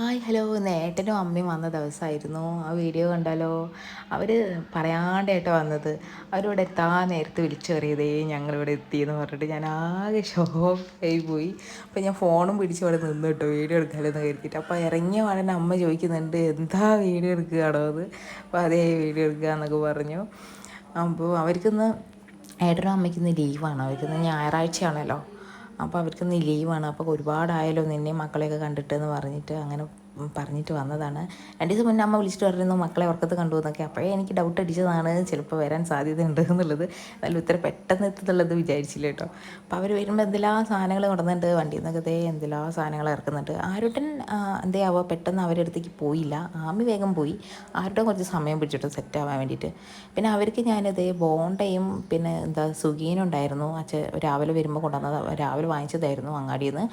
Hi hello, ഏട്ടനും അമ്മയും വന്ന ദിവസമായിരുന്നു. ആ വീഡിയോ കണ്ടാലോ? അവർ പറയാണ്ടായിട്ടാണ് വന്നത്. അവരിവിടെ എത്താൻ നേരത്ത് വിളിച്ചു പറയുതേ ഞങ്ങളിവിടെ എത്തിയെന്ന് പറഞ്ഞിട്ട് ഞാൻ ആകെ ഷോക്കായി പോയി. അപ്പോൾ ഞാൻ ഫോണും പിടിച്ച് ഇവിടെ നിന്ന് കേട്ടോ, വീഡിയോ എടുക്കാമെന്ന് കരുതിയിട്ട്. അപ്പോൾ ഇറങ്ങിയ പാടന്നെ അമ്മ ചോദിക്കുന്നുണ്ട്, എന്താ വീഡിയോ എടുക്കുകയാണോ അത്? അപ്പോൾ അതേ വീഡിയോ എടുക്കുക എന്നൊക്കെ പറഞ്ഞു. അപ്പോൾ അവർക്കിന്ന് ഏട്ടനും അമ്മയ്ക്കിന്ന് ലീവാണ്. അവർക്കിന്ന് ഞായറാഴ്ചയാണല്ലോ. അപ്പോൾ അവർക്കിന്ന് ലീവാണ്. അപ്പോൾ ഒരുപാടായല്ലോ നിന്നെയും മക്കളെയൊക്കെ കണ്ടിട്ടെന്ന് പറഞ്ഞിട്ട് അങ്ങനെ പറഞ്ഞിട്ട് വന്നതാണ്. 2 ദിവസം മുന്നേ അമ്മ വിളിച്ചിട്ട് പറഞ്ഞു മക്കളെ ഉറക്കത്ത് കണ്ടു എന്നൊക്കെ. അപ്പോഴേ എനിക്ക് ഡൗട്ട് അടിച്ചതാണ് ചിലപ്പോൾ വരാൻ സാധ്യതയുണ്ട് എന്നുള്ളത്. എന്നാലും ഇത്ര പെട്ടെന്ന് എത്തുന്നുള്ളത് വിചാരിച്ചില്ല കേട്ടോ. അപ്പോൾ അവർ വരുമ്പോൾ എന്തെല്ലാം സാധനങ്ങൾ കൊണ്ടുവന്നിട്ടുണ്ട്. വണ്ടിയിൽ നിന്നൊക്കെ ദേ എന്തെല്ലാം സാധനങ്ങൾ ഇറക്കുന്നുണ്ട്. ആരുട്ടൻ എന്തേ ആവോ പെട്ടെന്ന് അവരുടെ അടുത്തേക്ക് പോയില്ല. ആമി വേഗം പോയി. ആരുടെ കുറച്ച് സമയം പിടിച്ചിട്ട് സെറ്റ് ആവാൻ വേണ്ടിയിട്ട്. പിന്നെ അവർക്ക് ഞാനിത് ബോണ്ടയും പിന്നെ സുഗീനും ഉണ്ടായിരുന്നു. രാവിലെ വരുമ്പോൾ കൊണ്ടുവന്നത്, രാവിലെ വാങ്ങിച്ചതായിരുന്നു അങ്ങാടിയിൽ നിന്ന്.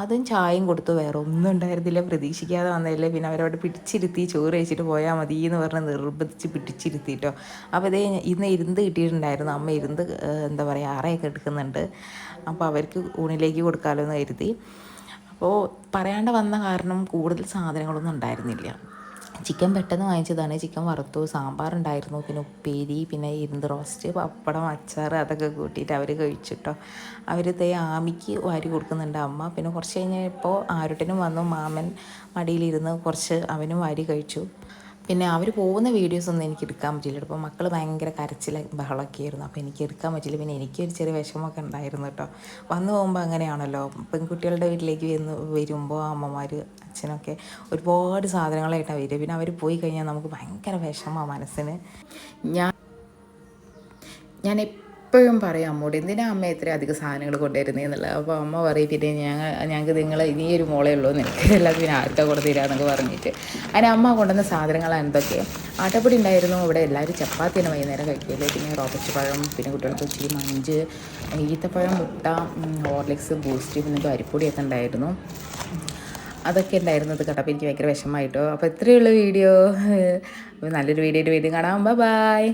അതും ചായയും കൊടുത്തു. വേറെ ഒന്നും ഉണ്ടായിരുന്നില്ല. പ്രതീക്ഷിക്കാതെ വന്നതല്ലേ. പിന്നെ അവരവിടെ പിടിച്ചിരുത്തി ചോറ് കഴിച്ചിട്ട് പോയാൽ മതി എന്ന് പറഞ്ഞ് നിർബന്ധിച്ച് പിടിച്ചിരുത്തിയിട്ടോ. അപ്പോൾ ഇതേ ഇന്ന് ഇരുന്ന് കിട്ടിയിട്ടുണ്ടായിരുന്നു. അമ്മ ഇരുന്ന് അറയൊക്കെ എടുക്കുന്നുണ്ട്. അപ്പോൾ അവർക്ക് ഊണിലേക്ക് കൊടുക്കാമല്ലോ എന്ന് കരുതി. അപ്പോൾ പറയാണ്ട് വന്ന കാരണം കൂടുതൽ സാധനങ്ങളൊന്നും ഉണ്ടായിരുന്നില്ല. ചിക്കൻ പെട്ടെന്ന് വാങ്ങിച്ചതാണ്. ചിക്കൻ വറുത്തു, സാമ്പാറുണ്ടായിരുന്നു, പിന്നെ ഉപ്പേരി, പിന്നെ ഇരുന്ന് റോസ്റ്റ്, പപ്പടം, അച്ചാർ അതൊക്കെ കൂട്ടിയിട്ട് അവർ കഴിച്ചിട്ടോ. അവർ ആമിക്ക് വാരി കൊടുക്കുന്നുണ്ട് അമ്മ. പിന്നെ കുറച്ച് കഴിഞ്ഞപ്പോൾ ആരുട്ടനും വന്നു. മാമൻ മടിയിലിരുന്ന് കുറച്ച് അവനും വാരി കഴിച്ചു. പിന്നെ അവർ പോകുന്ന വീഡിയോസൊന്നും എനിക്ക് എടുക്കാൻ പറ്റില്ല. ഇപ്പോൾ മക്കൾ ഭയങ്കര കരച്ചിൽ ബഹളമൊക്കെ ആയിരുന്നു. അപ്പോൾ എനിക്ക് എടുക്കാൻ പറ്റില്ല. പിന്നെ എനിക്കൊരു ചെറിയ വിഷമമൊക്കെ ഉണ്ടായിരുന്നു കേട്ടോ. വന്നു പോകുമ്പോൾ അങ്ങനെയാണല്ലോ, പെൺകുട്ടികളുടെ വീട്ടിലേക്ക് വരുമ്പോൾ അമ്മമാർ അച്ഛനൊക്കെ ഒരുപാട് സാധനങ്ങളായിട്ടാണ് വരിക. പിന്നെ അവർ പോയി കഴിഞ്ഞാൽ നമുക്ക് ഭയങ്കര വിഷമമാണ് മനസ്സിന്. ഞാൻ എപ്പോഴും പറയും അമ്മോട്, എന്തിനാ അമ്മ ഇത്രയും അധികം സാധനങ്ങൾ കൊണ്ടുവരുന്നതെന്നുള്ളത്. അപ്പോൾ അമ്മ പറയും പിന്നെ ഞങ്ങൾക്ക് നിങ്ങൾ ഇനിയൊരു മോളേ ഉള്ളൂ, നിനക്ക് എല്ലാം പിന്നെ ആർക്കാ കൊണ്ട് തരാമെന്നൊക്കെ പറഞ്ഞിട്ട്. അതിന് അമ്മ കൊണ്ടുവന്ന സാധനങ്ങൾ എന്തൊക്കെ? ആട്ടപ്പൊടി ഉണ്ടായിരുന്നു. ഇവിടെ എല്ലാവരും ചപ്പാത്തിയാണ് വൈകുന്നേരം കഴിക്കല്. പിന്നെ റോബസ്റ്റ് പഴം, പിന്നെ കുട്ടികൾക്ക് ഇച്ചിരി മഞ്ച്, ഈത്തപ്പഴം, മുട്ട, ഹോർലിക്സ്, ബൂസ്റ്റ്, പിന്നെ അരിപ്പൊടിയൊക്കെ ഉണ്ടായിരുന്നു. അതൊക്കെ ഉണ്ടായിരുന്നത് കേട്ടപ്പോൾ എനിക്ക് ഭയങ്കര വിഷമമായിട്ടോ. അപ്പോൾ ഇത്രയുള്ള വീഡിയോ. നല്ലൊരു വീഡിയോ കാണാം. ബൈ.